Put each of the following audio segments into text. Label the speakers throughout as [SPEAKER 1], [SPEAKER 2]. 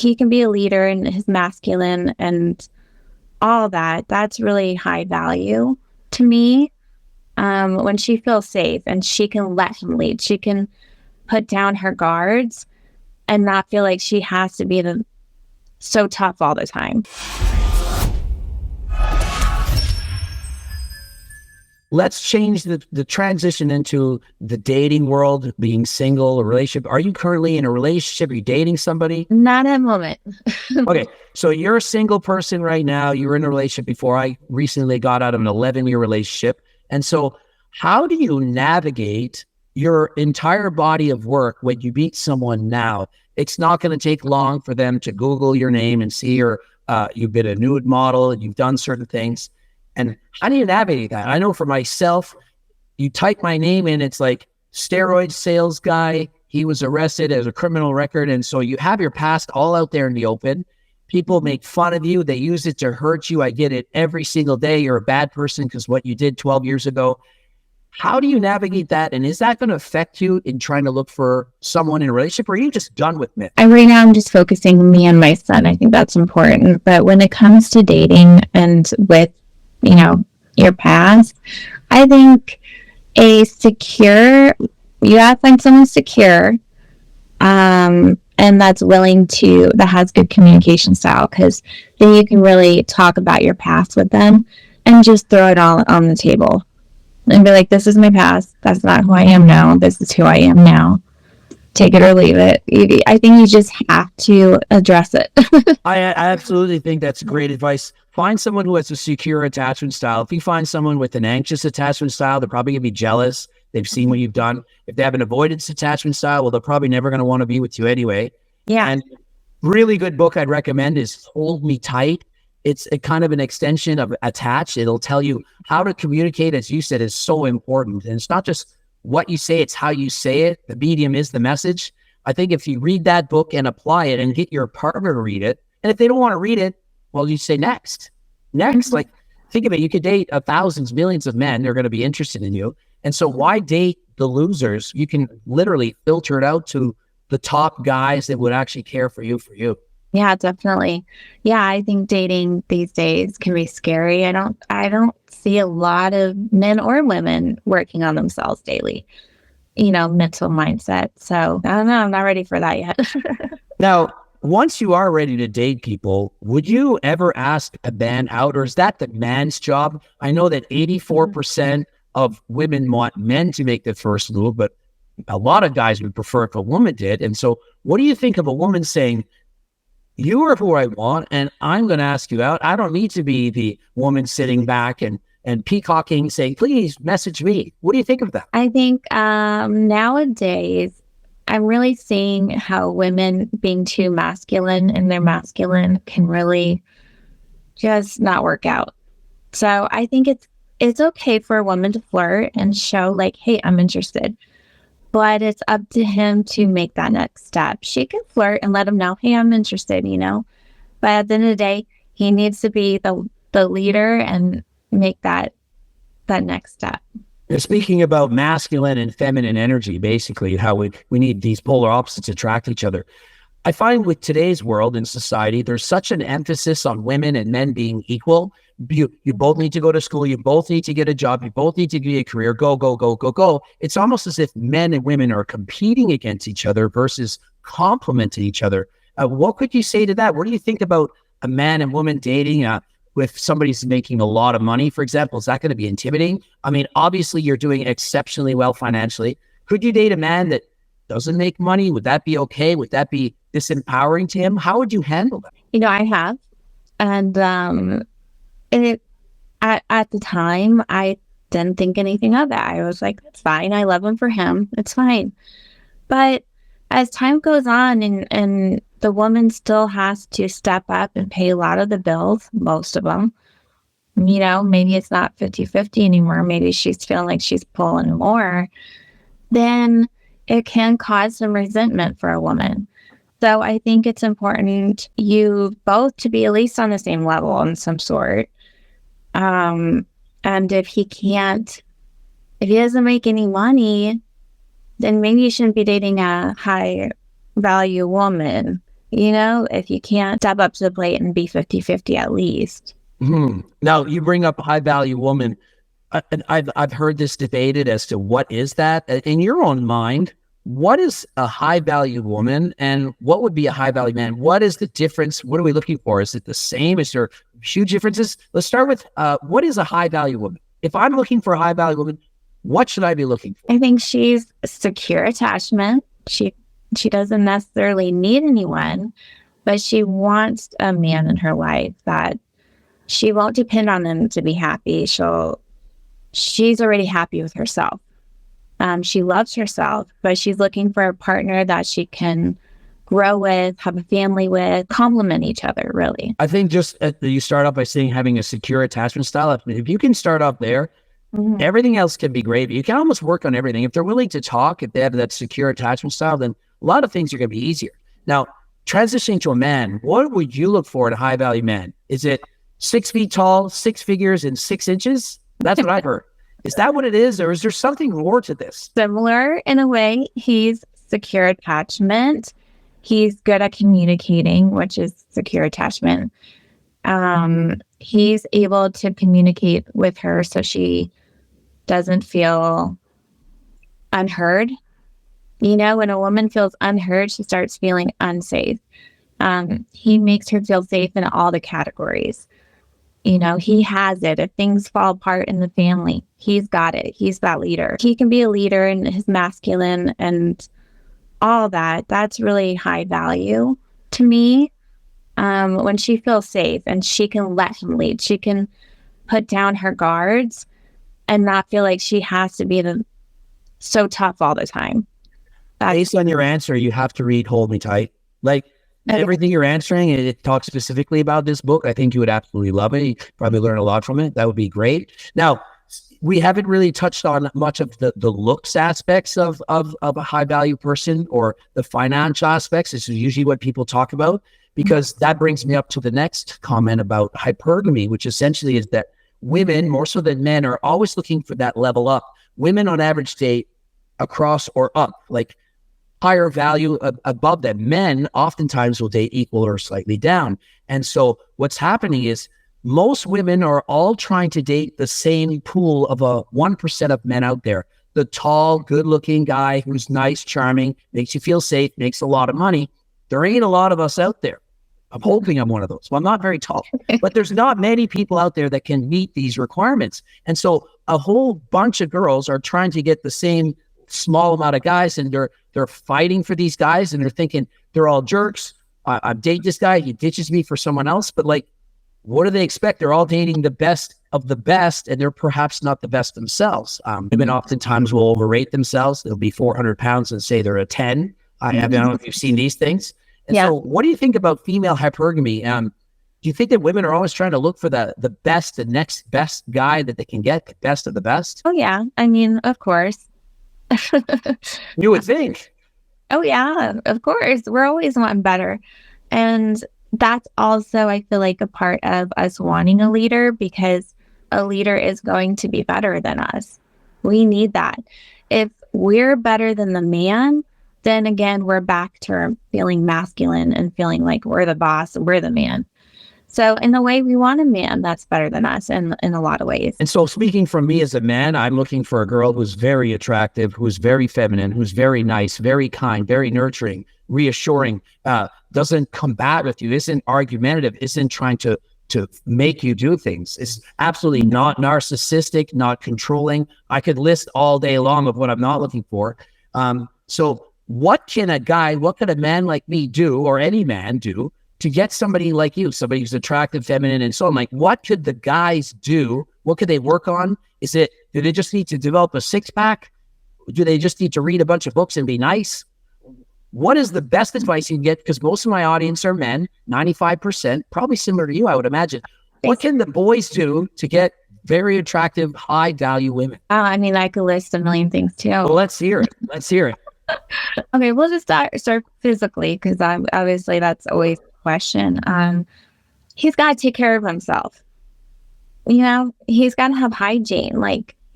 [SPEAKER 1] he can be a leader and his masculine and all that. That's really high value to me. When she feels safe and she can let him lead, she can put down her guards and not feel like she has to be so tough all the time.
[SPEAKER 2] Let's change the transition into the dating world, being single, a relationship. Are you currently in a relationship? Are you dating somebody?
[SPEAKER 1] Not at the moment.
[SPEAKER 2] Okay, so you're a single person right now. You were in a relationship before. I recently got out of an 11-year relationship. And so how do you navigate your entire body of work when you meet someone now? It's not going to take long for them to Google your name and see you've been a nude model and you've done certain things. And how do you navigate that? I know for myself, you type my name in, it's like steroid sales guy. He was arrested as a criminal record. And so you have your past all out there in the open. People make fun of you. They use it to hurt you. I get it every single day. You're a bad person because what you did 12 years ago. How do you navigate that? And is that going to affect you in trying to look for someone in a relationship, or are you just done with it?
[SPEAKER 1] Right now, I'm just focusing on me and my son. I think that's important. But when it comes to dating and with, your past, I think you gotta find someone secure, and that has good communication style, because then you can really talk about your past with them and just throw it all on the table and be like, this is my past. That's not who I am now. This is who I am now. Take it or leave it. I think you just have to address it.
[SPEAKER 2] I absolutely think that's great advice. Find someone who has a secure attachment style. If you find someone with an anxious attachment style, they're probably going to be jealous. They've seen what you've done. If they have an avoidance attachment style, well, they're probably never going to want to be with you anyway.
[SPEAKER 1] Yeah.
[SPEAKER 2] And really good book I'd recommend is Hold Me Tight. It's a kind of an extension of Attach. It'll tell you how to communicate, as you said, is so important. And it's not just what you say, it's how you say it. The medium is the message. I think if you read that book and apply it and get your partner to read it, and if they don't want to read it, well, you say next. Like, think of it. You could date thousands, millions of men. They're going to be interested in you. And so why date the losers? You can literally filter it out to the top guys that would actually care for you.
[SPEAKER 1] Yeah, definitely. Yeah, I think dating these days can be scary. I don't see a lot of men or women working on themselves daily, mental mindset. So I don't know. I'm not ready for that yet.
[SPEAKER 2] Now, once you are ready to date people, would you ever ask a man out, or is that the man's job? I know that 84% of women want men to make the first move, but a lot of guys would prefer if a woman did. And so what do you think of a woman saying, you are who I want, and I'm going to ask you out? I don't need to be the woman sitting back and peacocking, saying, please message me. What do you think of that?
[SPEAKER 1] I think nowadays, I'm really seeing how women being too masculine and their masculine can really just not work out. So I think it's okay for a woman to flirt and show like, hey, I'm interested. But it's up to him to make that next step. She can flirt and let him know, hey, I'm interested, But at the end of the day, he needs to be the leader and make that next step.
[SPEAKER 2] Speaking about masculine and feminine energy, basically how we need these polar opposites attract each other. I find with today's world and society, there's such an emphasis on women and men being equal. You both need to go to school. You both need to get a job. You both need to get a career. Go, go, go, go, go. It's almost as if men and women are competing against each other versus complementing each other. What could you say to that? What do you think about a man and woman dating if somebody's making a lot of money, for example? Is that going to be intimidating? I mean, obviously you're doing exceptionally well financially. Could you date a man that doesn't make money? Would that be okay? Would that be disempowering to him? How would you handle that?
[SPEAKER 1] I have. And at the time, I didn't think anything of it. I was like, it's fine. I love him for him. It's fine. But as time goes on and the woman still has to step up and pay a lot of the bills, most of them, maybe it's not 50-50 anymore. Maybe she's feeling like she's pulling more. Then it can cause some resentment for a woman. So I think it's important you both to be at least on the same level in some sort. And if he doesn't make any money, then maybe you shouldn't be dating a high value woman. if you can't step up to the plate and be 50-50 at least.
[SPEAKER 2] Now, you bring up a high value woman. And I've heard this debated as to what is that in your own mind. What is a high value woman and what would be a high value man? What is the difference? What are we looking for? Is it the same? Is there huge differences? Let's start with what is a high value woman? If I'm looking for a high value woman, what should I be looking for?
[SPEAKER 1] I think she's secure attachment. She doesn't necessarily need anyone, but she wants a man in her life that she won't depend on them to be happy. She's already happy with herself. She loves herself, but she's looking for a partner that she can grow with, have a family with, complement each other, really.
[SPEAKER 2] I think just you start off by saying having a secure attachment style. If you can start off there, everything else can be great. You can almost work on everything. If they're willing to talk, if they have that secure attachment style, then a lot of things are going to be easier. Now, transitioning to a man, what would you look for in a high value man? Is it 6 feet tall, 6 figures, and 6 inches? That's what I've heard. Is that what it is? Or is there something more to this?
[SPEAKER 1] Similar in a way. He's secure attachment. He's good at communicating, which is secure attachment. He's able to communicate with her so she doesn't feel unheard. When a woman feels unheard, she starts feeling unsafe. He makes her feel safe in all the categories. He has it. If things fall apart in the family, he's got it. He's that leader. He can be a leader in his masculine and all that. That's really high value to me. When she feels safe and she can let him lead, she can put down her guards and not feel like she has to be so tough all the time.
[SPEAKER 2] Based on your answer, you have to read Hold Me Tight. Everything you're answering, it talks specifically about this book. I think you would absolutely love it. You'd probably learn a lot from it. That would be great. Now, we haven't really touched on much of the looks aspects of a high value person or the financial aspects. This is usually what people talk about, because that brings me up to the next comment about hypergamy, which essentially is that women, more so than men, are always looking for that level up. Women on average date across or up, like higher value above them. Men oftentimes will date equal or slightly down. And so what's happening is most women are all trying to date the same pool of 1% of men out there. The tall, good-looking guy who's nice, charming, makes you feel safe, makes a lot of money. There ain't a lot of us out there. I'm hoping I'm one of those. Well, I'm not very tall, but there's not many people out there that can meet these requirements. And so a whole bunch of girls are trying to get the same small amount of guys, and they're fighting for these guys, and they're thinking they're all jerks. I date this guy, he ditches me for someone else. But what do they expect? They're all dating the best of the best, and they're perhaps not the best themselves. Women oftentimes will overrate themselves. They'll be 400 pounds and say they're a 10. I don't know if you've seen these things. And so what do you think about female hypergamy? Do you think that women are always trying to look for the best, the next best guy that they can get, the best of the best?
[SPEAKER 1] Oh, yeah. I mean, of course.
[SPEAKER 2] You would think.
[SPEAKER 1] Oh, yeah, of course. We're always wanting better. And that's also, I feel like, a part of us wanting a leader, because a leader is going to be better than us. We need that. If we're better than the man, then again, we're back to feeling masculine and feeling like we're the boss, we're the man. So in a way, we want a man that's better than us in a lot of ways.
[SPEAKER 2] And so speaking from me as a man, I'm looking for a girl who's very attractive, who's very feminine, who's very nice, very kind, very nurturing, reassuring, doesn't combat with you, isn't argumentative, isn't trying to make you do things. It's absolutely not narcissistic, not controlling. I could list all day long of what I'm not looking for. So what can a man like me do, or any man do, to get somebody like you, somebody who's attractive, feminine, and so on? What could the guys do? What could they work on? Do they just need to develop a six-pack? Do they just need to read a bunch of books and be nice? What is the best advice you can get? Because most of my audience are men, 95%, probably similar to you, I would imagine. What can the boys do to get very attractive, high-value women?
[SPEAKER 1] I mean, I could list a million things too.
[SPEAKER 2] Well, let's hear it.
[SPEAKER 1] Okay, we'll just start physically, because obviously that's always the question. He's got to take care of himself. He's got to have hygiene.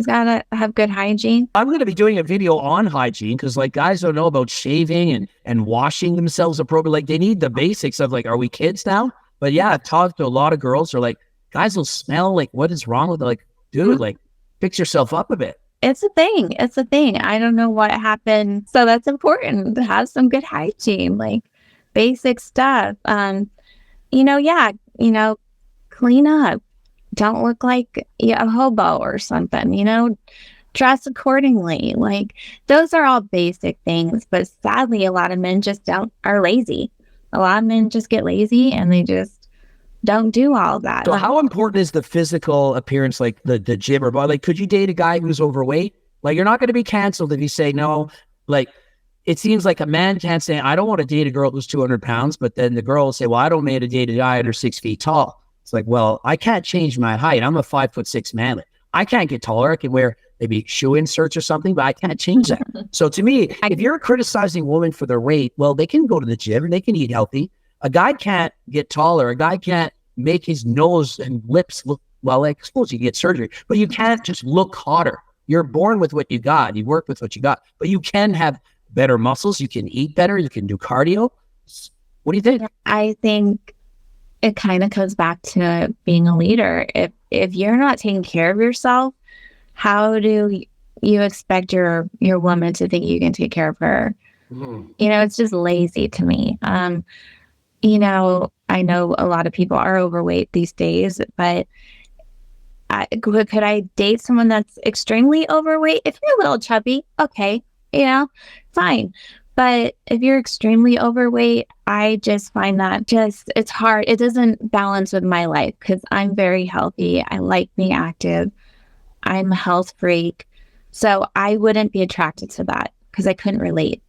[SPEAKER 1] He's got to have good hygiene.
[SPEAKER 2] I'm going to be doing a video on hygiene because like guys don't know about shaving and washing themselves appropriately. Like they need the basics of like, are we kids now? But yeah, I've talked to a lot of girls who are like, guys will smell like, what is wrong with it? Like, dude, like fix yourself up a bit.
[SPEAKER 1] It's a thing. It's a thing. I don't know what happened. So that's important to have some good hygiene, like basic stuff. Yeah, clean up. Don't look like a hobo or something, dress accordingly. Like those are all basic things, but sadly a lot of men just are lazy. A lot of men just get lazy and they just don't do all that.
[SPEAKER 2] So how important is the physical appearance, like the gym or like, could you date a guy who's overweight? Like you're not going to be canceled if you say no. Like it seems like a man can't say, I don't want to date a girl who's 200 pounds, but then the girl will say, well, I don't want to date a guy under 6 feet tall. It's like, well, I can't change my height. I'm a 5'6" man. I can't get taller. I can wear maybe shoe inserts or something, but I can't change that. So to me, if you're criticizing women for their weight, well, they can go to the gym and they can eat healthy. A guy can't get taller. A guy can't make his nose and lips look, well, I suppose you get surgery, but you can't just look hotter. You're born with what you got. You work with what you got, but you can have better muscles. You can eat better. You can do cardio. What do you think?
[SPEAKER 1] I think it kind of comes back to being a leader. If you're not taking care of yourself, how do you expect your woman to think you can take care of her? It's just lazy to me. I know a lot of people are overweight these days, but could I date someone that's extremely overweight? If you're a little chubby, okay, fine. But if you're extremely overweight, I just find that it's hard. It doesn't balance with my life because I'm very healthy. I like being active. I'm a health freak. So I wouldn't be attracted to that because I couldn't relate.